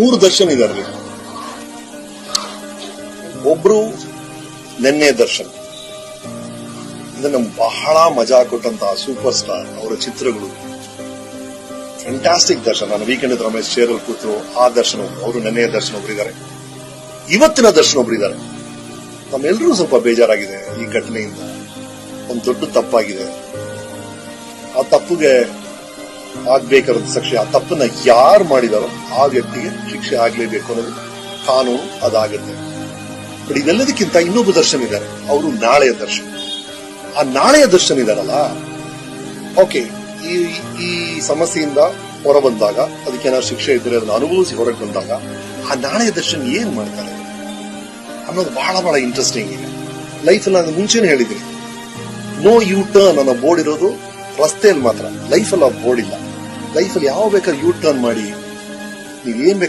3 ದರ್ಶನ್ ಇದಾರೆ. ಒಬ್ರು ನೆನ್ನೆ ದರ್ಶನ್, ಇದು ನಮ್ಗೆ ಬಹಳ ಮಜಾ ಕೊಟ್ಟಂತಹ ಸೂಪರ್ ಸ್ಟಾರ್. ಅವರ ಚಿತ್ರಗಳು ಫ್ಯಾಂಟಾಸ್ಟಿಕ್ ದರ್ಶನ್. ನಾನು ವೀಕೆಂಡ್ ರಮೇಶ್ ಚೇರಲ್ಲಿ ಕೂತು ಆ ದರ್ಶನ್ ಒಬ್ರು, ಅವರು ನೆನ್ನೆಯ ದರ್ಶನ್ ಒಬ್ರಿದ್ದಾರೆ, ಇವತ್ತಿನ ದರ್ಶನ್ ಒಬ್ರಿದ್ದಾರೆ. ನಮ್ಮೆಲ್ಲರೂ ಸ್ವಲ್ಪ ಬೇಜಾರಾಗಿದೆ ಈ ಘಟನೆಯಿಂದ. ಒಂದು ದೊಡ್ಡ ತಪ್ಪಾಗಿದೆ. ಆ ತಪ್ಪಿಗೆ ಆಗ್ಬೇಕಾದ ಶಿಕ್ಷೆ, ಆ ತಪ್ಪನ್ನ ಯಾರು ಮಾಡಿದಾರೋ ಆ ವ್ಯಕ್ತಿಗೆ ಶಿಕ್ಷೆ ಆಗ್ಲೇಬೇಕು ಅನ್ನೋದು ಕಾನೂನು, ಅದಾಗುತ್ತೆ. ಬಟ್ ಇದೆಲ್ಲದಕ್ಕಿಂತ ಇನ್ನೊಬ್ಬ ದರ್ಶನ್ ಇದ್ದಾರೆ, ಅವರು ನಾಳೆಯ ದರ್ಶನ್. ಆ ನಾಳೆಯ ದರ್ಶನ್ ಇದಾರಲ್ಲ, ಓಕೆ, ಈ ಸಮಸ್ಯೆಯಿಂದ ಹೊರ ಬಂದಾಗ, ಅದಕ್ಕೆ ಏನಾದ್ರು ಶಿಕ್ಷೆ ಇದ್ರೆ ಅದನ್ನ ಅನುಭವಿಸಿ ಹೊರಗೆ ಬಂದಾಗ ಆ ನಾಳೆಯ ದರ್ಶನ್ ಏನ್ ಮಾಡ್ತಾರೆ ಅನ್ನೋದು ಬಹಳ ಬಹಳ ಇಂಟ್ರೆಸ್ಟಿಂಗ್ ಇದೆ. ಲೈಫಲ್ಲಿ ನಾನು ಮುಂಚೆನೆ ಹೇಳಿದ್ದೀನಿ, ನೋ ಯು ಟರ್ನ್ ಅನ್ನೋ ಬೋರ್ಡ್ ಇರೋದು ರಸ್ತೆಯಲ್ಲಿ ಮಾತ್ರ, ಲೈಫಲ್ಲಿ ಆ ಬೋರ್ಡ್ ಇಲ್ಲ. ಲೈಫಲ್ಲಿ ಯಾವ ಬೇಕಾದ್ರೆ ಯು ಟರ್ನ್ ಮಾಡಿ, ನೀವೇನ್ ಬೇಕಾದ್ರೆ